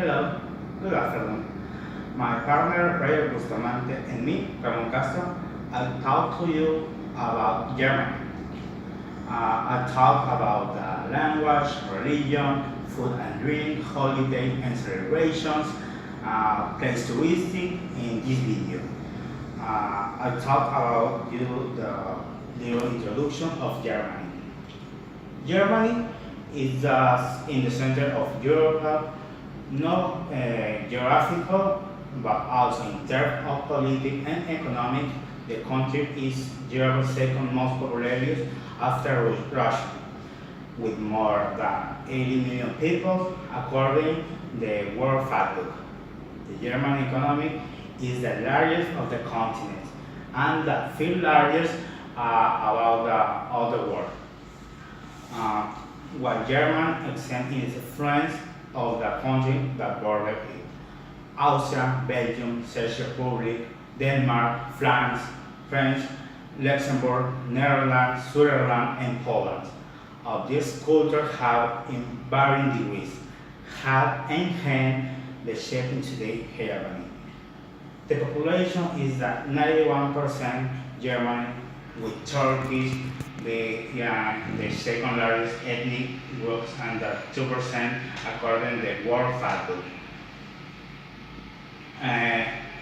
Hello, good afternoon. My partner Rayo Bustamante and me, Ramon Castro, I'll talk to you about Germany. I'll talk about the language, religion, food and drink, holiday and celebrations, place to visit in this video. I'll talk about you the little introduction of Germany. Germany is in the center of Europe, not geographical, but also in terms of politics and economic. The country is Europe's second most populous after Russia, with more than 80 million people, according to the World Factbook. The German economy is the largest of the continent and the fifth largest about the other world. While German extends its influence of the country that border it. Austria, Belgium, Czech Republic, Denmark, France, French, Luxembourg, Netherlands, Switzerland, and Poland. Of these cultures have, in varying degrees, had enhanced the shape into the Germany. The population is at 91% German, with Turkish the second largest ethnic groups and the 2% according to the World Factbook.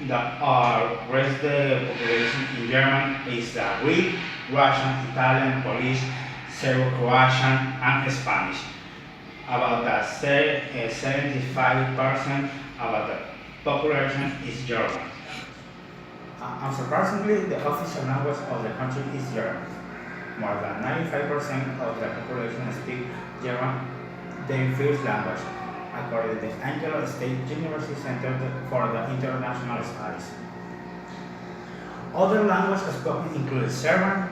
The rest of the population in Germany is Greek, Russian, Italian, Polish, Serbo-Croatian, and Spanish. About the 75% of the population is German. Unsurprisingly, the official language of the country is German. More than 95% of the population speak German, their first language, according to the Angelo State University Center for the International Studies. Other languages spoken include German,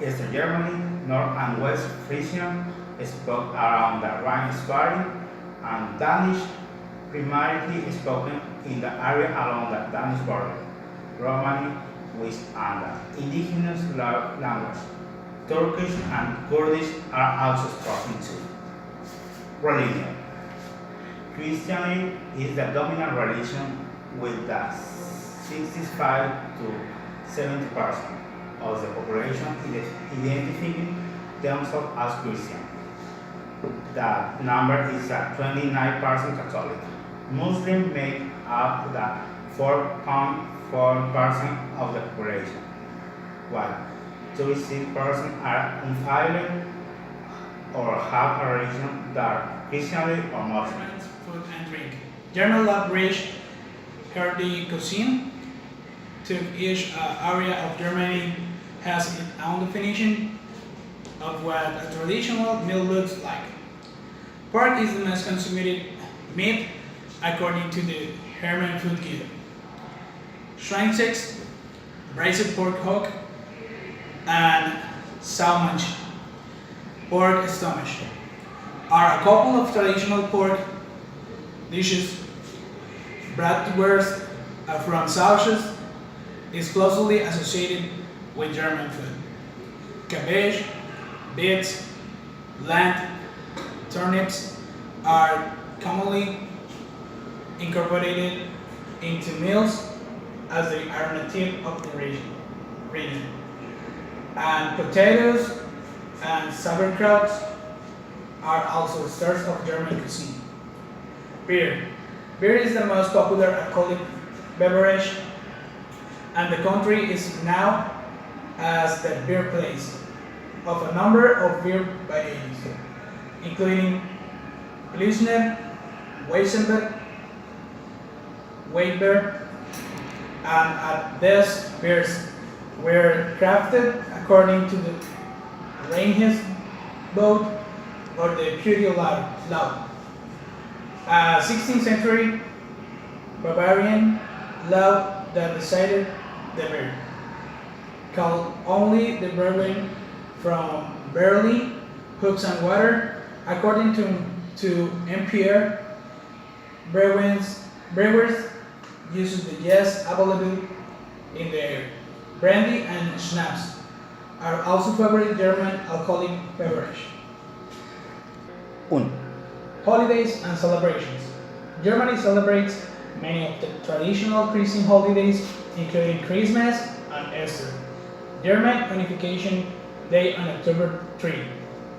Eastern Germany, North and West Frisian, spoken around the Rhine-Schwaben, and Danish, primarily spoken in the area along the Danish border, Romani, which are the indigenous language. Turkish and Kurdish are also spoken too. Religion. Christianity is the dominant religion with the 65 to 70% of the population identifying themselves as Christian. The number is 29% Catholic. Muslims make up the 4.4% of the population, while 26% are unfiled or have a religion that are Christianity or Muslim. Food and drink. German love rich hearty cuisine. To each area of Germany has its own definition of what a traditional meal looks like. Pork is the most consumed meat according to the Hermann Food Guide. Schweinsticks, braised pork hock, and Salmonch, pork stomach, are a couple of traditional pork dishes. Bratwurst from Sauces is closely associated with German food. Cabbage, beets, lent, turnips are commonly incorporated into meals as they are native of the region. And potatoes and sauerkraut are also stars of German cuisine. Beer. Beer is the most popular alcoholic beverage, and the country is known as the birthplace of a number of beer varieties, including Pilsner, Weizenbier, Weidbier, and these beers were crafted according to the Rheinhessen Code or the Purial Law. 16th century Bavarian law that decided the beer, called only the bourbon from barley, hooks and water, according to MPR. Brewers uses the yeast available in the brandy and schnapps, are also favorite German alcoholic beverage. 1. Holidays and celebrations. Germany celebrates many of the traditional Christian holidays, including Christmas and Easter. German Unification Day on October 3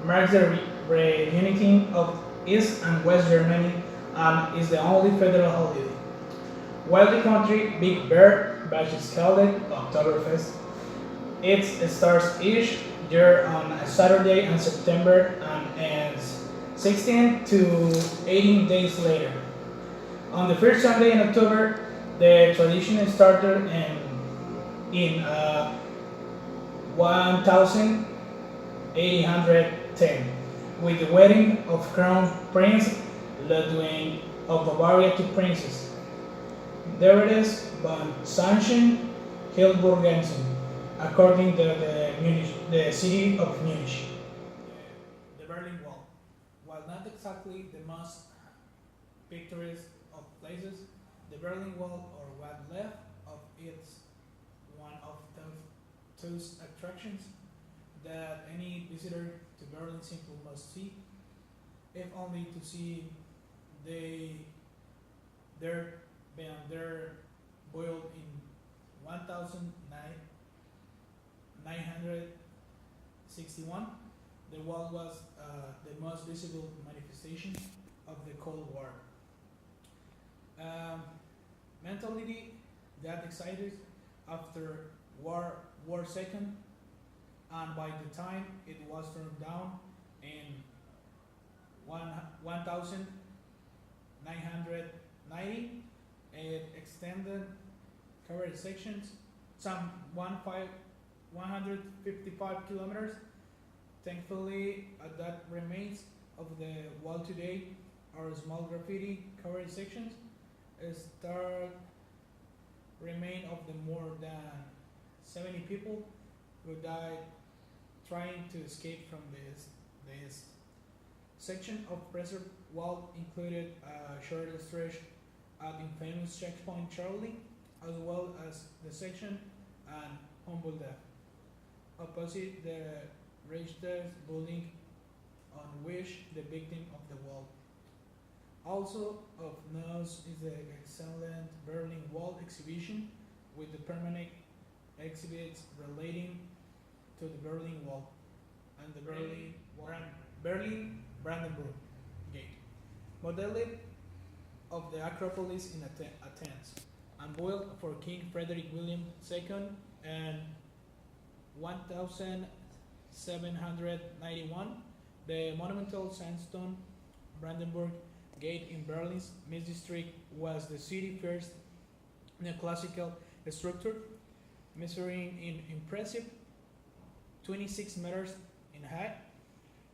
marks the reuniting of East and West Germany and is the only federal holiday. While the country Big Bear Bash is called Oktoberfest, it starts each year on a Saturday in September and ends 16 to 18 days later. On the first Sunday in October, the tradition started in 1810 with the wedding of Crown Prince Ludwig of Bavaria to Princess Dorothea von Sachsen-Hildburghausen, according to the city of Munich. The Berlin Wall, while not exactly the most picturesque of places, the Berlin Wall, or what left of it, is one of those attractions that any visitor to Berlin simply must see, if only to see their built in 1961. The wall was the most visible manifestation of the Cold War. Mentality that excited after War II, and by the time it was turned down in 1990, it extended covered sections some 155 kilometers. Thankfully, that remains of the wall today are small graffiti covered sections. Start remain of the more than 70 people who died trying to escape from this section of preserved wall included a short stretch at infamous checkpoint Charlie, as well as the section and Humboldt opposite the Reichstag building on which the victim of the wall. Also of note is the excellent Berlin Wall exhibition with the permanent exhibits relating to the Berlin Wall and the Berlin Brandenburg Gate, modeled of the Acropolis in Athens, and built for King Frederick William II in 1791. The monumental sandstone Brandenburg Gate in Berlin's Mid-District was the city's first neoclassical structure, measuring in impressive 26 meters in height,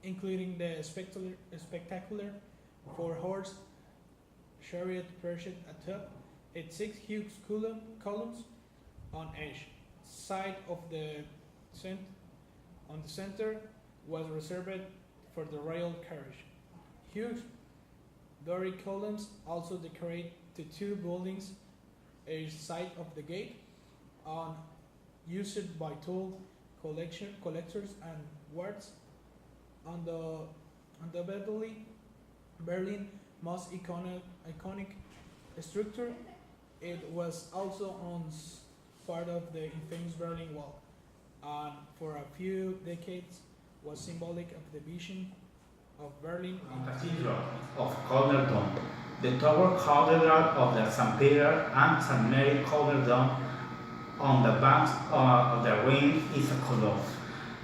including the spectacular four-horse chariot perched atop its 6 huge columns on each side of the center was reserved for the royal carriage. Huge Doric columns also decorate the 2 buildings each side of the gate, used by toll collectors and wards. Undoubtedly, Berlin's most iconic structure, it was also on part of the infamous Berlin Wall, and for a few decades was symbolic of the vision of Berlin. Cathedral of Calder Dome, the Tower Cathedral of the St. Peter and St. Mary Calder Dome on the banks of the Rhine is a colossal,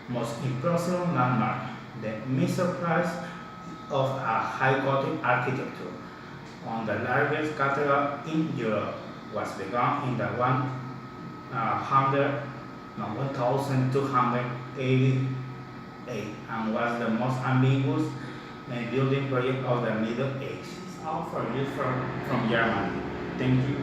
most impressive landmark, the masterpiece of a high Gothic architecture. On the largest cathedral in Europe was begun in the 1288 and was the most ambitious building project of the Middle Ages. All for you from Germany.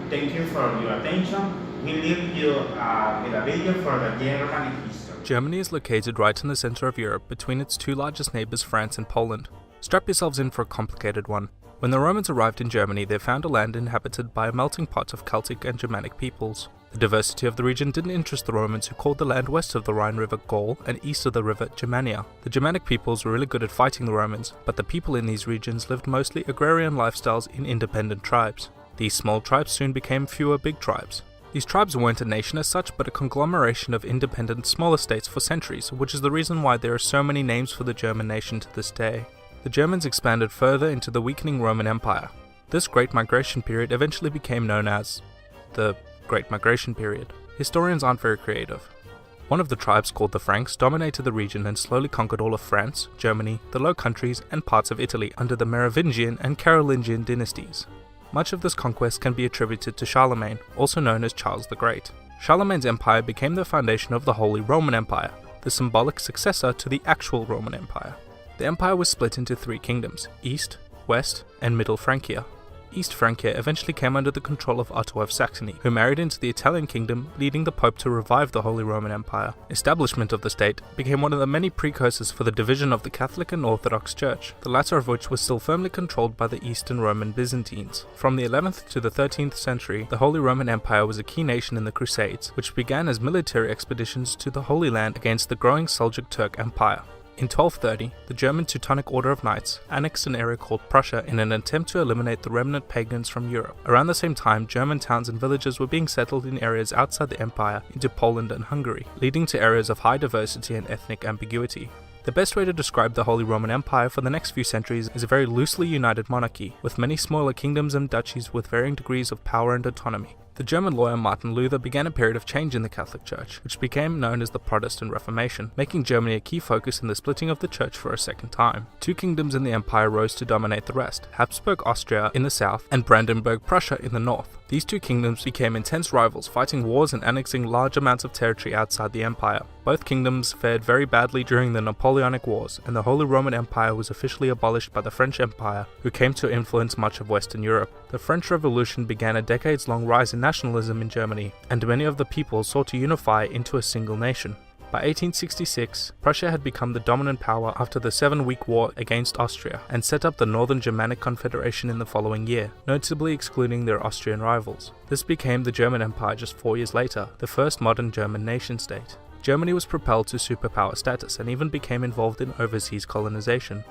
Thank you for your attention. We leave you with a video for the German history. Germany is located right in the center of Europe between its 2 largest neighbors, France and Poland. Strap yourselves in for a complicated one. When the Romans arrived in Germany, they found a land inhabited by a melting pot of Celtic and Germanic peoples. The diversity of the region didn't interest the Romans, who called the land west of the Rhine River Gaul and east of the river Germania. The Germanic peoples were really good at fighting the Romans, but the people in these regions lived mostly agrarian lifestyles in independent tribes. These small tribes soon became fewer big tribes. These tribes weren't a nation as such, but a conglomeration of independent smaller states for centuries, which is the reason why there are so many names for the German nation to this day. The Germans expanded further into the weakening Roman Empire. This Great Migration period eventually became known as the Great Migration period. Historians aren't very creative. One of the tribes, called the Franks, dominated the region and slowly conquered all of France, Germany, the Low Countries, and parts of Italy under the Merovingian and Carolingian dynasties. Much of this conquest can be attributed to Charlemagne, also known as Charles the Great. Charlemagne's empire became the foundation of the Holy Roman Empire, the symbolic successor to the actual Roman Empire. The empire was split into 3 kingdoms: East, West, and Middle Francia. East Francia eventually came under the control of Otto of Saxony, who married into the Italian kingdom, leading the Pope to revive the Holy Roman Empire. Establishment of the state became one of the many precursors for the division of the Catholic and Orthodox Church, the latter of which was still firmly controlled by the Eastern Roman Byzantines. From the 11th to the 13th century, the Holy Roman Empire was a key nation in the Crusades, which began as military expeditions to the Holy Land against the growing Seljuk Turk Empire. In 1230, the German Teutonic Order of Knights annexed an area called Prussia in an attempt to eliminate the remnant pagans from Europe. Around the same time, German towns and villages were being settled in areas outside the empire into Poland and Hungary, leading to areas of high diversity and ethnic ambiguity. The best way to describe the Holy Roman Empire for the next few centuries is a very loosely united monarchy, with many smaller kingdoms and duchies with varying degrees of power and autonomy. The German lawyer Martin Luther began a period of change in the Catholic Church, which became known as the Protestant Reformation, making Germany a key focus in the splitting of the Church for a second time. 2 kingdoms in the empire rose to dominate the rest: Habsburg Austria in the south and Brandenburg Prussia in the north. These 2 kingdoms became intense rivals, fighting wars and annexing large amounts of territory outside the empire. Both kingdoms fared very badly during the Napoleonic Wars, and the Holy Roman Empire was officially abolished by the French Empire, who came to influence much of Western Europe. The French Revolution began a decades-long rise in nationalism in Germany, and many of the people sought to unify into a single nation. By 1866, Prussia had become the dominant power after the 7-week war against Austria, and set up the Northern Germanic Confederation in the following year, notably excluding their Austrian rivals. This became the German Empire just 4 years later, the first modern German nation-state. Germany was propelled to superpower status and even became involved in overseas colonization.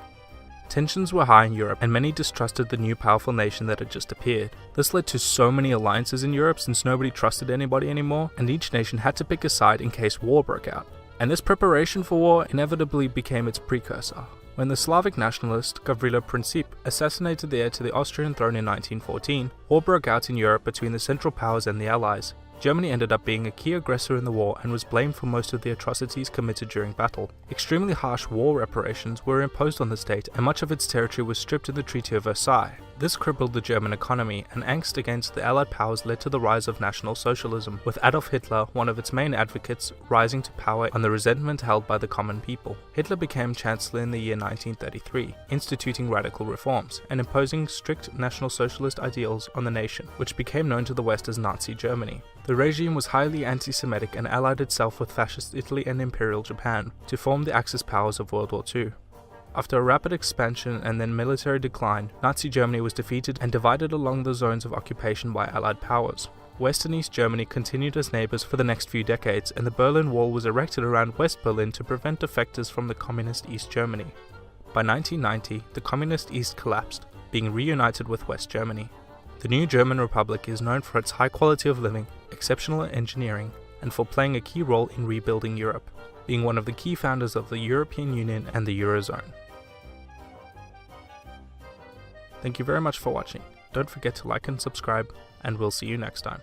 Tensions were high in Europe, and many distrusted the new powerful nation that had just appeared. This led to so many alliances in Europe, since nobody trusted anybody anymore, and each nation had to pick a side in case war broke out. And this preparation for war inevitably became its precursor. When the Slavic nationalist Gavrilo Princip assassinated the heir to the Austrian throne in 1914, war broke out in Europe between the Central Powers and the Allies. Germany ended up being a key aggressor in the war and was blamed for most of the atrocities committed during battle. Extremely harsh war reparations were imposed on the state, and much of its territory was stripped in the Treaty of Versailles. This crippled the German economy, and angst against the Allied powers led to the rise of National Socialism, with Adolf Hitler, one of its main advocates, rising to power on the resentment held by the common people. Hitler became Chancellor in the year 1933, instituting radical reforms, and imposing strict National Socialist ideals on the nation, which became known to the West as Nazi Germany. The regime was highly anti-Semitic and allied itself with Fascist Italy and Imperial Japan to form the Axis powers of World War II. After a rapid expansion and then military decline, Nazi Germany was defeated and divided along the zones of occupation by Allied powers. West and East Germany continued as neighbors for the next few decades, and the Berlin Wall was erected around West Berlin to prevent defectors from the communist East Germany. By 1990, the communist East collapsed, being reunited with West Germany. The new German Republic is known for its high quality of living, exceptional engineering, and for playing a key role in rebuilding Europe, being one of the key founders of the European Union and the Eurozone. Thank you very much for watching. Don't forget to like and subscribe, and we'll see you next time.